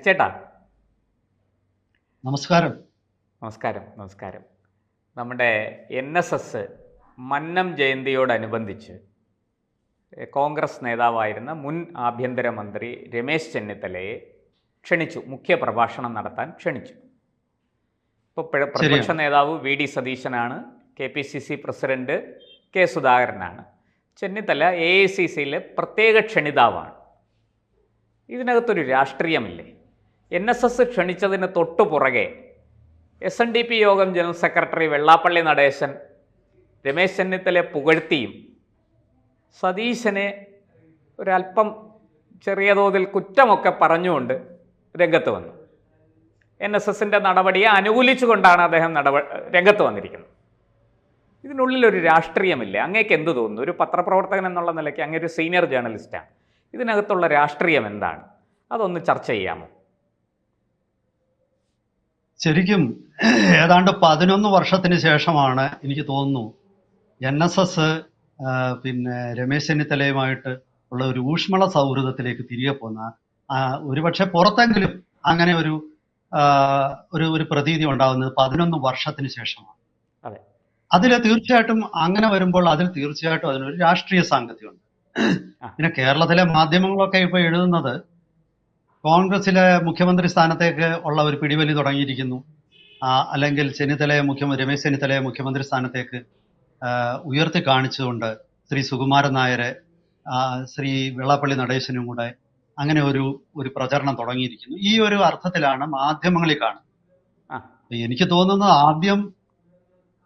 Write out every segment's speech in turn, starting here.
ഹരിച്ചേട്ടാ. നമസ്കാരം. നമസ്കാരം. നമ്മുടെ NSS മന്നം ജയന്തിയോടനുബന്ധിച്ച് കോൺഗ്രസ് നേതാവായിരുന്ന മുൻ ആഭ്യന്തരമന്ത്രി രമേശ് ചെന്നിത്തലയെ ക്ഷണിച്ചു, മുഖ്യ പ്രഭാഷണം നടത്താൻ ക്ഷണിച്ചു. ഇപ്പോൾ പ്രതിപക്ഷ നേതാവ് VD സതീശനാണ്, KPCC പ്രസിഡന്റ് K സുധാകരനാണ്. ചെന്നിത്തല AICCയിലെ പ്രത്യേക ക്ഷണിതാവാണ്. ഇതിനകത്തൊരു രാഷ്ട്രീയമില്ലേ? NSS ക്ഷണിച്ചതിന് തൊട്ടു പുറകെ SNDP യോഗം ജനറൽ സെക്രട്ടറി വെള്ളാപ്പള്ളി നടേശൻ രമേശ് ചെന്നിത്തലയെ പുകഴ്ത്തിയും സതീശനെ ഒരല്പം ചെറിയ തോതിൽ കുറ്റമൊക്കെ പറഞ്ഞുകൊണ്ട് രംഗത്ത് വന്നു. NSSൻ്റെ നടപടിയെ അനുകൂലിച്ചുകൊണ്ടാണ് അദ്ദേഹം രംഗത്ത് വന്നിരിക്കുന്നത്. ഇതിനുള്ളിലൊരു രാഷ്ട്രീയമില്ലേ? അങ്ങേക്ക് എന്ത് തോന്നുന്നു? ഒരു പത്രപ്രവർത്തകൻ എന്നുള്ള നിലയ്ക്ക് അങ്ങേ ഒരു സീനിയർ ജേർണലിസ്റ്റാണ്. ഇതിനകത്തുള്ള രാഷ്ട്രീയം എന്താണ്? അതൊന്ന് ചർച്ച ചെയ്യാമോ? ശരിക്കും ഏതാണ്ട് 11 വർഷത്തിന് ശേഷമാണ് എനിക്ക് തോന്നുന്നു NSS രമേശ് ചെന്നിത്തലയുമായിട്ട് ഉള്ള ഒരു ഊഷ്മള സൗഹൃദത്തിലേക്ക് തിരികെ പോകുന്ന, ഒരുപക്ഷെ പുറത്തെങ്കിലും അങ്ങനെ ഒരു ഒരു പ്രതീതി ഉണ്ടാകുന്നത് 11 വർഷത്തിന് ശേഷമാണ്. അതിൽ തീർച്ചയായിട്ടും അങ്ങനെ വരുമ്പോൾ തീർച്ചയായിട്ടും അതിനൊരു രാഷ്ട്രീയ സാങ്കത്യമുണ്ട്. പിന്നെ കേരളത്തിലെ മാധ്യമങ്ങളൊക്കെ ഇപ്പൊ എഴുതുന്നത് കോൺഗ്രസിലെ മുഖ്യമന്ത്രി സ്ഥാനത്തേക്ക് ഉള്ള ഒരു പിടിവലി തുടങ്ങിയിരിക്കുന്നു, അല്ലെങ്കിൽ രമേശ് ചെന്നിത്തലയെ മുഖ്യമന്ത്രി സ്ഥാനത്തേക്ക് ഉയർത്തി കാണിച്ചുകൊണ്ട് ശ്രീ സുകുമാരൻ നായരെ ശ്രീ വെള്ളാപ്പള്ളി നടേശനും കൂടെ അങ്ങനെ ഒരു പ്രചരണം തുടങ്ങിയിരിക്കുന്നു. ഈ ഒരു അർത്ഥത്തിലാണ് മാധ്യമങ്ങളിൽ കാണുന്നത്. എനിക്ക് തോന്നുന്നത് ആദ്യം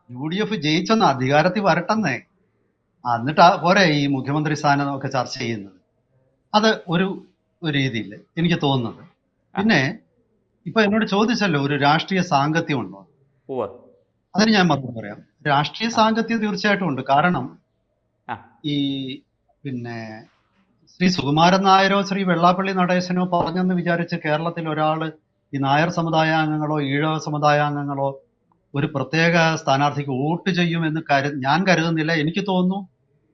UDF ജയിച്ചെന്ന് അധികാരത്തിൽ വരട്ടെന്നേ, എന്നിട്ട് പോരെ ഈ മുഖ്യമന്ത്രി സ്ഥാനം ഒക്കെ ചർച്ച ചെയ്യുന്നത്. അത് ഒരു രീതിയിൽ എനിക്ക് തോന്നുന്നത്. പിന്നെ ഇപ്പൊ എന്നോട് ചോദിച്ചല്ലോ ഒരു രാഷ്ട്രീയ സാങ്കത്യം ഉണ്ടോ? അതിന് ഞാൻ മറുപടി പറയാം. രാഷ്ട്രീയ സാങ്കത്യം തീർച്ചയായിട്ടും ഉണ്ട്. കാരണം ഈ ശ്രീ സുകുമാരൻ നായരോ ശ്രീ വെള്ളാപ്പള്ളി നടേശനോ പറഞ്ഞെന്ന് വിചാരിച്ച് കേരളത്തിൽ ഒരാള് ഈ നായർ സമുദായാംഗങ്ങളോ ഈഴവ സമുദായാംഗങ്ങളോ ഒരു പ്രത്യേക സ്ഥാനാർത്ഥിക്ക് വോട്ട് ചെയ്യുമെന്ന് ഞാൻ കരുതുന്നില്ല. എനിക്ക് തോന്നുന്നു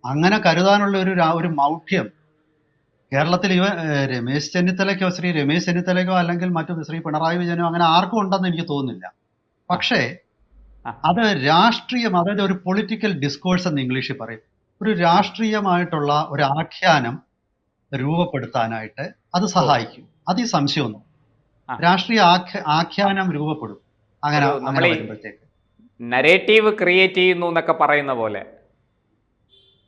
അങ്ങനെ കരുതാനുള്ള ഒരു മൗഢ്യം കേരളത്തിൽ രമേശ് ചെന്നിത്തലയ്ക്കോ അല്ലെങ്കിൽ മറ്റു ശ്രീ പിണറായി വിജയനോ അങ്ങനെ ആർക്കും ഉണ്ടെന്ന് എനിക്ക് തോന്നുന്നില്ല. പക്ഷേ അത് രാഷ്ട്രീയം, അതായത് ഒരു പൊളിറ്റിക്കൽ ഡിസ്കോഴ്സ് എന്ന് ഇംഗ്ലീഷിൽ പറയും, ഒരു രാഷ്ട്രീയമായിട്ടുള്ള ഒരു ആഖ്യാനം രൂപപ്പെടുത്താനായിട്ട് അത് സഹായിക്കും. അത് ഈ സംശയമൊന്നും. രാഷ്ട്രീയ ആഖ്യാനം രൂപപ്പെടും അങ്ങനെ വരുമ്പോഴത്തേക്ക്. നരേറ്റീവ് ക്രിയേറ്റ് ചെയ്യുന്നു എന്നൊക്കെ പറയുന്ന പോലെ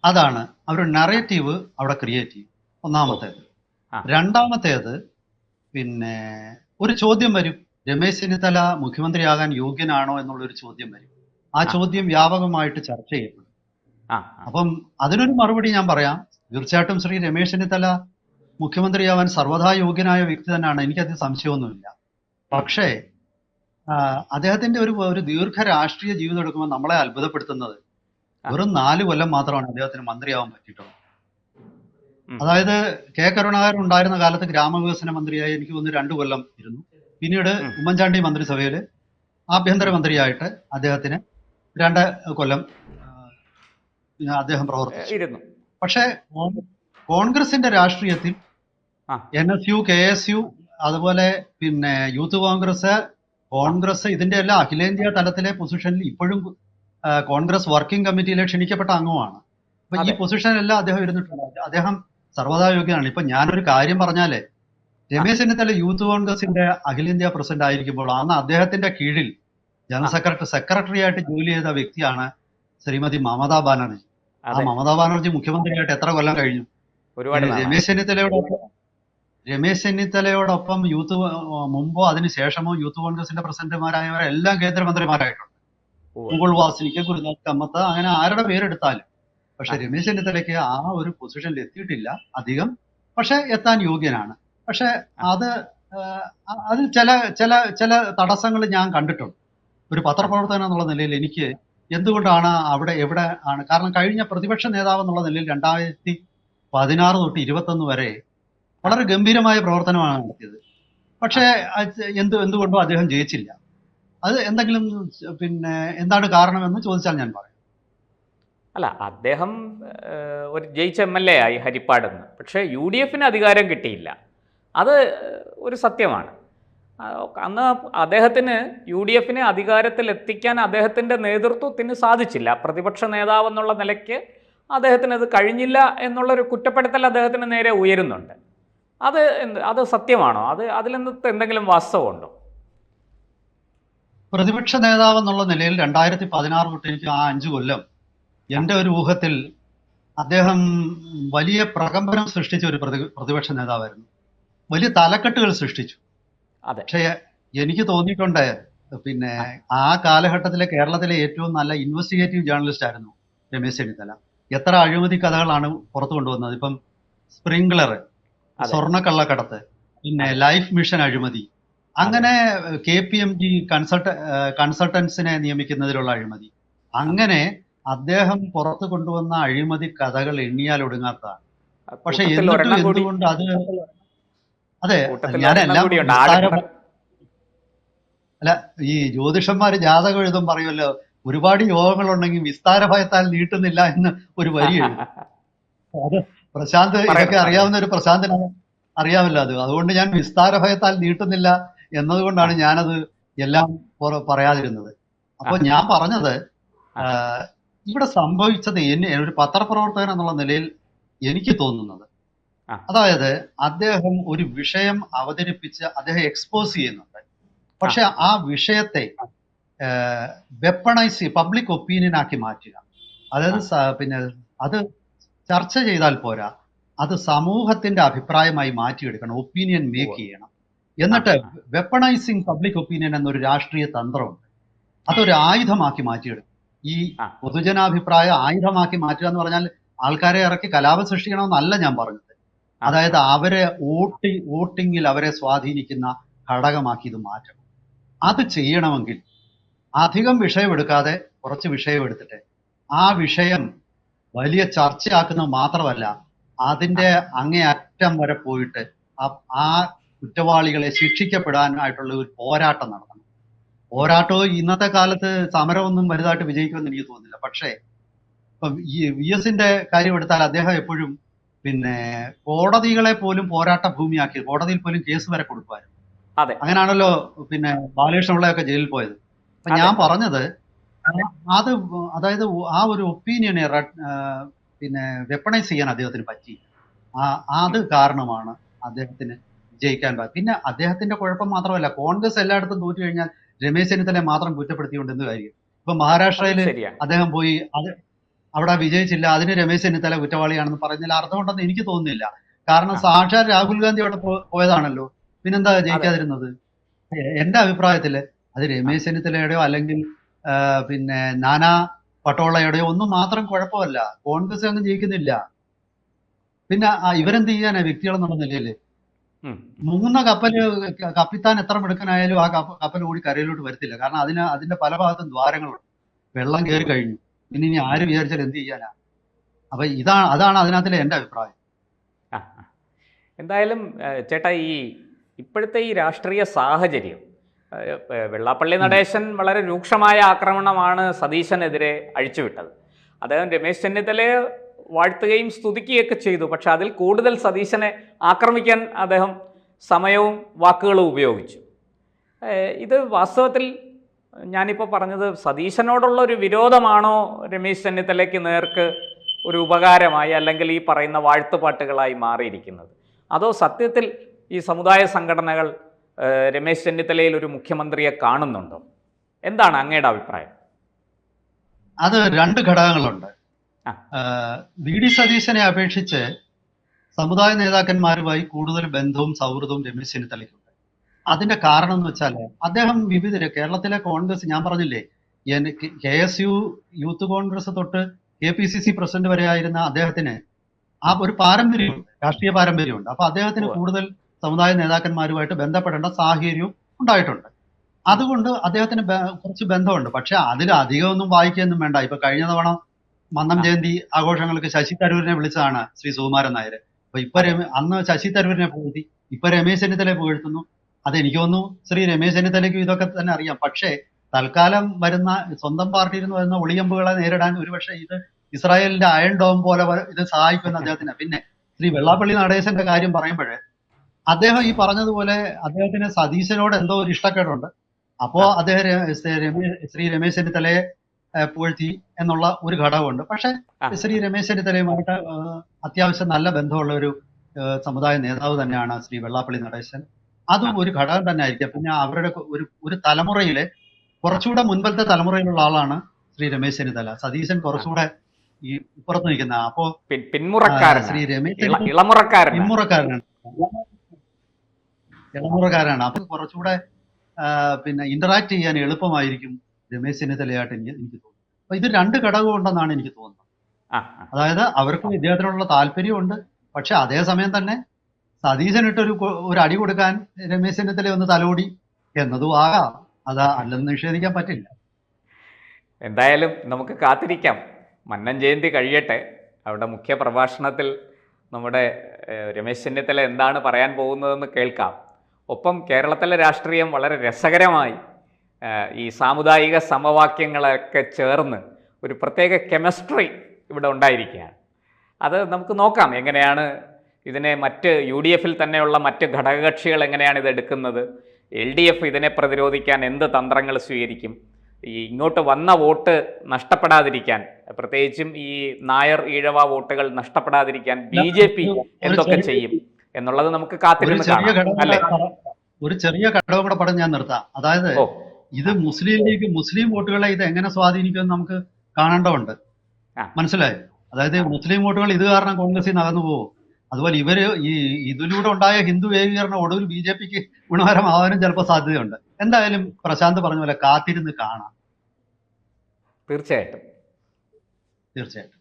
അതാണ് അവർ നറേറ്റീവ് അവിടെ ക്രിയേറ്റ് ചെയ്യും. ഒന്നാമത്തേത്. രണ്ടാമത്തേത് ഒരു ചോദ്യം വരും, രമേശ് ചെന്നിത്തല മുഖ്യമന്ത്രിയാകാൻ യോഗ്യനാണോ എന്നുള്ളൊരു ചോദ്യം വരും. ആ ചോദ്യം വ്യാപകമായിട്ട് ചർച്ച ചെയ്യപ്പെടും. അപ്പം അതിനൊരു മറുപടി ഞാൻ പറയാം. തീർച്ചയായിട്ടും ശ്രീ രമേശ് ചെന്നിത്തല മുഖ്യമന്ത്രിയാവാൻ സർവ്വതാ യോഗ്യനായ വ്യക്തി തന്നെയാണ്, എനിക്കത് സംശയമൊന്നുമില്ല. പക്ഷേ അദ്ദേഹത്തിന്റെ ഒരു ദീർഘ രാഷ്ട്രീയ ജീവിതം എടുക്കുമ്പോൾ നമ്മളെ അത്ഭുതപ്പെടുത്തുന്നത് വെറും 4 കൊല്ലം മാത്രമാണ് അദ്ദേഹത്തിന് മന്ത്രിയാവാൻ പറ്റിയിട്ടുള്ളത്. അതായത് K കരുണാകരൻ ഉണ്ടായിരുന്ന കാലത്ത് ഗ്രാമവികസന മന്ത്രിയായി എനിക്ക് തോന്നുന്നു 2 കൊല്ലം ഇരുന്നു. പിന്നീട് ഉമ്മൻചാണ്ടി മന്ത്രിസഭയിൽ ആഭ്യന്തരമന്ത്രിയായിട്ട് അദ്ദേഹത്തിന് 2 കൊല്ലം അദ്ദേഹം പ്രവർത്തിച്ചു. പക്ഷേ കോൺഗ്രസിന്റെ രാഷ്ട്രീയത്തിൽ NSU, KSU, അതുപോലെ യൂത്ത് കോൺഗ്രസ് ഇതിന്റെ എല്ലാം അഖിലേന്ത്യാ തലത്തിലെ പൊസിഷനിൽ ഇപ്പോഴും കോൺഗ്രസ് വർക്കിംഗ് കമ്മിറ്റിയിലെ ക്ഷണിക്കപ്പെട്ട അംഗമാണ്. അപ്പൊ ഈ പൊസിഷനിലെല്ലാം അദ്ദേഹം ഇരുന്നിട്ടുണ്ട്. അദ്ദേഹം സർവ്വതാ യോഗ്യനാണ്. ഇപ്പൊ ഞാനൊരു കാര്യം പറഞ്ഞാലേ, രമേശ് ചെന്നിത്തല യൂത്ത് കോൺഗ്രസിന്റെ അഖിലേന്ത്യാ പ്രസിഡന്റ് ആയിരിക്കുമ്പോൾ അന്ന് അദ്ദേഹത്തിന്റെ കീഴിൽ ജനറൽ സെക്രട്ടറി ആയിട്ട് ജോലി ചെയ്ത വ്യക്തിയാണ് ശ്രീമതി മമതാ ബാനർജി. ആ മമതാ ബാനർജി മുഖ്യമന്ത്രിയായിട്ട് എത്ര കൊല്ലം കഴിഞ്ഞു? രമേശ് ചെന്നിത്തലയോടൊപ്പം മുമ്പോ അതിനുശേഷമോ യൂത്ത് കോൺഗ്രസിന്റെ പ്രസിഡന്റുമാരായവരെല്ലാം കേന്ദ്രമന്ത്രിമാരായിട്ടുണ്ട്. മുകുൾ വാസ്നിക്, ഗുരുനാഥ് കമ്മത്ത്, അങ്ങനെ ആരുടെ പേരെടുത്താലും. പക്ഷെ രമേശ് ചെന്നിത്തലയ്ക്ക് ആ ഒരു പൊസിഷനിൽ എത്തിയിട്ടില്ല അധികം. പക്ഷെ എത്താൻ യോഗ്യനാണ്. പക്ഷെ അതിൽ ചില തടസ്സങ്ങൾ ഞാൻ കണ്ടിട്ടുണ്ട്. ഒരു പത്രപ്രവർത്തകൻ എന്നുള്ള നിലയിൽ എനിക്ക് എന്തുകൊണ്ടാണ് എവിടെ ആണ്, കാരണം കഴിഞ്ഞ പ്രതിപക്ഷ നേതാവ് എന്നുള്ള നിലയിൽ 2016 തൊട്ട് 2021 വരെ വളരെ ഗംഭീരമായ പ്രവർത്തനമാണ് നടത്തിയത്. പക്ഷേ എന്തുകൊണ്ടോ അദ്ദേഹം ജയിച്ചില്ല. അത് എന്തെങ്കിലും എന്താണ് കാരണമെന്ന് ചോദിച്ചാൽ ഞാൻ പറയാം. അല്ല, അദ്ദേഹം ഒരു ജയിച്ച MLA ആയി ഹരിപ്പാടെന്ന്. പക്ഷേ UDFന് അധികാരം കിട്ടിയില്ല. അത് ഒരു സത്യമാണ്. ആ, അന്ന് അദ്ദേഹത്തിന് UDF-നെ അധികാരത്തിൽ എത്തിക്കാൻ അദ്ദേഹത്തിൻ്റെ നേതൃത്വത്തിന് സാധിച്ചില്ല. പ്രതിപക്ഷ നേതാവ് എന്നുള്ള നിലയ്ക്ക് അദ്ദേഹത്തിന് അത് കഴിഞ്ഞില്ല എന്നുള്ളൊരു കുറ്റപ്പെടുത്തൽ അദ്ദേഹത്തിന് നേരെ ഉയരുന്നുണ്ട്. അത് സത്യമാണോ? അതിലെന്ത് എന്തെങ്കിലും വാസ്തവമുണ്ടോ? പ്രതിപക്ഷ നേതാവ് എന്നുള്ള നിലയിൽ 2016 തൊട്ട് എനിക്ക് ആ 5 കൊല്ലം എൻ്റെ ഒരു ഊഹത്തിൽ അദ്ദേഹം വലിയ പ്രകമ്പനം സൃഷ്ടിച്ച ഒരു പ്രതിപക്ഷ നേതാവായിരുന്നു. വലിയ തലക്കെട്ടുകൾ സൃഷ്ടിച്ചു. അതെ. പക്ഷേ എനിക്ക് തോന്നിയിട്ടുണ്ട്, പിന്നെ ആ കാലഘട്ടത്തിലെ കേരളത്തിലെ ഏറ്റവും നല്ല ഇൻവെസ്റ്റിഗേറ്റീവ് ജേർണലിസ്റ്റ് ആയിരുന്നു രമേശ് ചെന്നിത്തല. എത്ര അഴിമതി കഥകളാണ് പുറത്തു കൊണ്ടുവന്നത്. ഇപ്പം സ്പ്രിംഗ്ലർ, അതെ. സ്വർണ്ണക്കള്ളക്കടത്ത്, പിന്നെ ലൈഫ് മിഷൻ അഴിമതി, അങ്ങനെ KPMG കൺസൾട്ടൻസിനെ നിയമിക്കുന്നതിലുള്ള അഴിമതി, അങ്ങനെ അദ്ദേഹം പുറത്തു കൊണ്ടുവന്ന അഴിമതി കഥകൾ എണ്ണിയാൽ ഒടുങ്ങാത്തതാണ്. പക്ഷെ കൂട്ടത്തിൽ എന്നിട്ടും ഒരെണ്ണം കൂടി എന്തുകൊണ്ട് അത് അതെ കൂട്ടത്തിൽ ഞാൻ ഒരെണ്ണം എല്ലാം കൂടിയുണ്ട്. അല്ല, ഈ ജ്യോതിഷന്മാര് ജാതകം എഴുതും പറയുമല്ലോ, ഒരുപാട് യോഗങ്ങളുണ്ടെങ്കിൽ വിസ്താര ഭയത്താൽ നീട്ടുന്നില്ല എന്ന് ഒരു വരി എഴുതും. അത് പ്രശാന്ത് ഇതൊക്കെ അറിയാവുന്ന ഒരു പ്രശാന്തനാണ്, അറിയാമല്ലോ അത്. അതുകൊണ്ട് ഞാൻ വിസ്താര ഭയത്താൽ നീട്ടുന്നില്ല എന്നതുകൊണ്ടാണ് ഞാനത് എല്ലാം പറയാതിരുന്നത്. അപ്പൊ ഞാൻ പറഞ്ഞത്, ഇവിടെ സംഭവിച്ചത് ഒരു പത്രപ്രവർത്തകൻ എന്നുള്ള നിലയിൽ എനിക്ക് തോന്നുന്നത്, അതായത് അദ്ദേഹം ഒരു വിഷയം അവതരിപ്പിച്ച് അദ്ദേഹം എക്സ്പോസ് ചെയ്യുന്നുണ്ട്. പക്ഷെ ആ വിഷയത്തെ വെപ്പണൈസ് പബ്ലിക് ഒപ്പീനിയൻ ആക്കി മാറ്റുക, അതായത് പിന്നെ അത് ചർച്ച ചെയ്താൽ പോരാ, അത് സമൂഹത്തിന്റെ അഭിപ്രായമായി മാറ്റിയെടുക്കണം, ഒപ്പീനിയൻ മേക്ക് ചെയ്യണം. എന്നിട്ട് വെപ്പണൈസിങ് പബ്ലിക് ഒപ്പീനിയൻ എന്നൊരു രാഷ്ട്രീയ തന്ത്രമുണ്ട്, അതൊരു ആയുധമാക്കി മാറ്റിയെടുക്കും. ഈ പൊതുജനാഭിപ്രായം ആയുധമാക്കി മാറ്റുക എന്ന് പറഞ്ഞാൽ ആൾക്കാരെ ഇറക്കി കലാപം സൃഷ്ടിക്കണമെന്നല്ല ഞാൻ പറഞ്ഞത്. അതായത് അവരെ വോട്ടിങ്ങിൽ അവരെ സ്വാധീനിക്കുന്ന ഘടകമാക്കി ഇത് മാറ്റണം. അത് ചെയ്യണമെങ്കിൽ അധികം വിഷയമെടുക്കാതെ കുറച്ച് വിഷയമെടുത്തിട്ട് ആ വിഷയം വലിയ ചർച്ചയാക്കുന്നത് മാത്രമല്ല, അതിന്റെ അങ്ങേയറ്റം വരെ പോയിട്ട് ആ കുറ്റവാളികളെ ശിക്ഷിക്കപ്പെടാനായിട്ടുള്ള ഒരു പോരാട്ടം നടത്തണം. പോരാട്ടവും ഇന്നത്തെ കാലത്ത് സമരമൊന്നും വലുതായിട്ട് വിജയിക്കുമെന്ന് എനിക്ക് തോന്നുന്നില്ല. പക്ഷേ ഇപ്പം ഈ VS-ന്റെ കാര്യം എടുത്താൽ അദ്ദേഹം എപ്പോഴും പിന്നെ കോടതികളെ പോലും പോരാട്ട ഭൂമിയാക്കി, കോടതിയിൽ പോലും കേസ് വരെ കൊടുക്കുമായിരുന്നു. അങ്ങനെയാണല്ലോ പിന്നെ ബാലകൃഷ്ണപിള്ളയൊക്കെ ജയിലിൽ പോയത്. അപ്പൊ ഞാൻ പറഞ്ഞത്, അത് അതായത് ആ ഒരു ഒപ്പീനിയനെ പിന്നെ വെപ്പണൈസ് ചെയ്യാൻ അദ്ദേഹത്തിന് പറ്റി. അത് കാരണമാണ് അദ്ദേഹത്തിന് വിജയിക്കാൻ പറ്റും. പിന്നെ അദ്ദേഹത്തിന്റെ കുഴപ്പം മാത്രമല്ല, കോൺഗ്രസ് എല്ലായിടത്തും തോറ്റു കഴിഞ്ഞാൽ രമേശ് ചെന്നിത്തലയെ മാത്രം കുറ്റപ്പെടുത്തിക്കൊണ്ട് എന്ത് കാര്യം? ഇപ്പൊ മഹാരാഷ്ട്രയില് അദ്ദേഹം പോയി അവിടെ വിജയിച്ചില്ല, അതിന് രമേശ് ചെന്നിത്തല കുറ്റവാളിയാണെന്ന് പറഞ്ഞാൽ അർത്ഥമുണ്ടെന്ന് എനിക്ക് തോന്നുന്നില്ല. കാരണം സാക്ഷാൽ രാഹുൽ ഗാന്ധി അവിടെ പോയതാണല്ലോ, പിന്നെന്താ ജയിക്കാതിരുന്നത്? എന്റെ അഭിപ്രായത്തില് അത് രമേശ് ചെന്നിത്തലയുടെയോ അല്ലെങ്കിൽ പിന്നെ നാനാ പട്ടോളയുടെയോ ഒന്നും മാത്രം കുഴപ്പമല്ല, കോൺഗ്രസ് ഒന്നും ജയിക്കുന്നില്ല. പിന്നെ ഇവരെന്ത് ചെയ്യാനാ വ്യക്തികളെന്നുള്ള നിലയില്? മുങ്ങുന്ന കപ്പിത്താൻ എത്ര മിടുക്കനായാലും ആ കപ്പൽ ഓടി കരയിലോട്ട് വരത്തില്ല. കാരണം അതിന്റെ പല ഭാഗത്തും ദ്വാരങ്ങളുണ്ട്, വെള്ളം കയറി കഴിഞ്ഞു, പിന്നെ ഇനി ആര് വിചാരിച്ചാൽ എന്ത് ചെയ്യാനാ? അപ്പൊ അതാണ് അതിനകത്തിലെ എന്റെ അഭിപ്രായം. എന്തായാലും ചേട്ടാ, ഇപ്പോഴത്തെ ഈ രാഷ്ട്രീയ സാഹചര്യം, വെള്ളാപ്പള്ളി നടേശൻ വളരെ രൂക്ഷമായ ആക്രമണമാണ് സതീശനെതിരെ അഴിച്ചുവിട്ടത്. അദ്ദേഹം രമേശ് ചെന്നിത്തലയെ വാഴ്ത്തുകയും സ്തുതിക്കുകയൊക്കെ ചെയ്തു. പക്ഷെ അതിൽ കൂടുതൽ സതീശനെ ആക്രമിക്കാൻ അദ്ദേഹം സമയവും വാക്കുകളും ഉപയോഗിച്ചു. ഇത് വാസ്തവത്തിൽ ഞാനിപ്പോൾ പറഞ്ഞത് സതീശനോടുള്ള ഒരു വിരോധമാണോ രമേശ് ചെന്നിത്തലയ്ക്ക് നേർക്ക് ഒരു ഉപകാരമായി അല്ലെങ്കിൽ ഈ പറയുന്ന വാഴ്ത്തുപാട്ടുകളായി മാറിയിരിക്കുന്നത്? അതോ സത്യത്തിൽ ഈ സമുദായ സംഘടനകൾ രമേശ് ചെന്നിത്തലയിൽ ഒരു മുഖ്യമന്ത്രിയെ കാണുന്നുണ്ടോ? എന്താണ് അങ്ങയുടെ അഭിപ്രായം? അത് രണ്ട് ഘടകങ്ങളുണ്ട്. VD സതീശനെ അപേക്ഷിച്ച് സമുദായ നേതാക്കന്മാരുമായി കൂടുതൽ ബന്ധവും സൗഹൃദവും രമേശ് ചെന്നിത്തലയ്ക്കുണ്ട്. അതിന്റെ കാരണം എന്ന് വെച്ചാൽ അദ്ദേഹം കേരളത്തിലെ കോൺഗ്രസ്, ഞാൻ പറഞ്ഞില്ലേ, KSU യൂത്ത് കോൺഗ്രസ് തൊട്ട് KPCC പ്രസിഡന്റ് വരെ ആയിരുന്ന അദ്ദേഹത്തിന് ആ ഒരു പാരമ്പര്യമുണ്ട്, രാഷ്ട്രീയ പാരമ്പര്യമുണ്ട്. അപ്പൊ അദ്ദേഹത്തിന് കൂടുതൽ സമുദായ നേതാക്കന്മാരുമായിട്ട് ബന്ധപ്പെടേണ്ട സാഹചര്യവും ഉണ്ടായിട്ടുണ്ട്. അതുകൊണ്ട് അദ്ദേഹത്തിന് കുറച്ച് ബന്ധമുണ്ട്. പക്ഷെ അതിൽ അധികമൊന്നും വായിക്കുകയൊന്നും വേണ്ട. ഇപ്പൊ കഴിഞ്ഞ തവണ മന്നം ജയന്തി ആഘോഷങ്ങൾക്ക് ശശി തരൂരിനെ വിളിച്ചതാണ് ശ്രീ സുകുമാരൻ നായർ. അപ്പൊ അന്ന് ശശി തരൂരിനെ പുകഴ്ത്തി, ഇപ്പൊ രമേശ് ചെന്നിത്തലയെ പുകഴ്ത്തുന്നു. അതെനിക്ക് തോന്നുന്നു ശ്രീ രമേശ് ചെന്നിത്തലയ്ക്കും ഇതൊക്കെ തന്നെ അറിയാം. പക്ഷേ തൽക്കാലം വരുന്ന സ്വന്തം പാർട്ടിയിൽ നിന്ന് വരുന്ന ഒളിയമ്പുകളെ നേരിടാൻ ഒരുപക്ഷെ ഇത് ഇസ്രായേലിന്റെ അയൺ ഡോം പോലെ ഇത് സഹായിക്കുമെന്ന് അദ്ദേഹത്തിന്. പിന്നെ ശ്രീ വെള്ളാപ്പള്ളി നടേശന്റെ കാര്യം പറയുമ്പോഴേ, അദ്ദേഹം ഈ പറഞ്ഞതുപോലെ അദ്ദേഹത്തിന് സതീശനോട് എന്തോ ഒരു ഇഷ്ടക്കേടുണ്ട്. അപ്പോ ആ അദ്ദേഹം ശ്രീ രമേശ് ചെന്നിത്തലയെ പുകഴ്ത്തി എന്നുള്ള ഒരു ഘടകമുണ്ട്. പക്ഷെ ആ ശ്രീ രമേശ് ചെന്നിത്തലയുമായിട്ട് അത്യാവശ്യം നല്ല ബന്ധമുള്ള ഒരു സമുദായ നേതാവ് തന്നെയാണ് ശ്രീ വെള്ളാപ്പള്ളി നടേശൻ. ആ അതും ഒരു ഘടകം തന്നെ ആയിരിക്കാം. പിന്നെ അവരുടെ ഒരു തലമുറയിലെ ആ കുറച്ചുകൂടെ മുൻപത്തെ തലമുറയിലുള്ള ആളാണ് ശ്രീ രമേശ് ചെന്നിത്തല. സതീശൻ ആ കുറച്ചുകൂടെ ഈ ഇപ്പുറത്ത് നിൽക്കുന്ന. അപ്പോ ശ്രീ പിന്മുറക്കാരനാണ്, രമേശ് ചെന്നിത്തല ഇളമുറക്കാരനാണ്. പിന്മുറക്കാരനാണ്, ഇളമുറക്കാരാണ്. അപ്പൊ കുറച്ചുകൂടെ പിന്നെ ഇന്ററാക്ട് ചെയ്യാൻ എളുപ്പമായിരിക്കും രമേശ് ചെന്നിത്തലയായിട്ട് എനിക്ക് തോന്നുന്നു. അപ്പൊ ഇത് രണ്ട് ഘടകം ഉണ്ടെന്നാണ് എനിക്ക് തോന്നുന്നത്. ആ ആ അതായത് അവർക്ക് ഇദ്ദേഹത്തിനുള്ള താല്പര്യമുണ്ട്. പക്ഷെ അതേസമയം തന്നെ സതീശനിട്ട് ഒരു അടി കൊടുക്കാൻ രമേശ് ചെന്നിത്തല ഒന്ന് തലോടി എന്നതും ആകാം. അത് അല്ലെന്ന് നിഷേധിക്കാൻ പറ്റില്ല. എന്തായാലും നമുക്ക് കാത്തിരിക്കാം. മന്നം ജയന്തി കഴിയട്ടെ. അവിടെ മുഖ്യ പ്രഭാഷണത്തിൽ നമ്മുടെ രമേശ് ചെന്നിത്തല എന്താണ് പറയാൻ പോകുന്നതെന്ന് കേൾക്കാം. ഒപ്പം കേരളത്തിലെ രാഷ്ട്രീയം വളരെ രസകരമായി ഈ സാമുദായിക സമവാക്യങ്ങളൊക്കെ ചേർന്ന് ഒരു പ്രത്യേക കെമിസ്ട്രി ഇവിടെ ഉണ്ടായിരിക്കുകയാണ്. അത് നമുക്ക് നോക്കാം എങ്ങനെയാണ് ഇതിനെ മറ്റ് UDF-ൽ തന്നെയുള്ള മറ്റ് ഘടകകക്ഷികൾ എങ്ങനെയാണ് ഇത് എടുക്കുന്നത്, LDF ഇതിനെ പ്രതിരോധിക്കാൻ എന്ത് തന്ത്രങ്ങൾ സ്വീകരിക്കും, ഈ ഇങ്ങോട്ട് വന്ന വോട്ട് നഷ്ടപ്പെടാതിരിക്കാൻ, പ്രത്യേകിച്ചും ഈ നായർ ഈഴവ വോട്ടുകൾ നഷ്ടപ്പെടാതിരിക്കാൻ BJP എന്തൊക്കെ ചെയ്യും എന്നുള്ളത് നമുക്ക് കാത്തിരുന്ന് കാണാം അല്ലേ? ഒരു ചെറിയ ഘടകം കൂടെ പറഞ്ഞ് ഞാൻ നിർത്താം. അതായത് ഓ ഇത് മുസ്ലിം ലീഗ് മുസ്ലിം വോട്ടുകളെ ഇത് എങ്ങനെ സ്വാധീനിക്കുമെന്ന് നമുക്ക് കാണേണ്ടതുണ്ട്. ആ മനസ്സിലായി? അതായത് മുസ്ലിം വോട്ടുകൾ ഇത് കാരണം കോൺഗ്രസിൽ നിന്ന് അകന്നു പോകും. അതുപോലെ ഇവര് ഇതിലൂടെ ഉണ്ടായ ഹിന്ദു ഏകീകരണം ഒടുവിൽ BJPക്ക് ഗുണകരമാവാനും ചിലപ്പോൾ സാധ്യതയുണ്ട്. എന്തായാലും പ്രശാന്ത് പറഞ്ഞ പോലെ കാത്തിരുന്ന് കാണാം. തീർച്ചയായിട്ടും. തീർച്ചയായിട്ടും.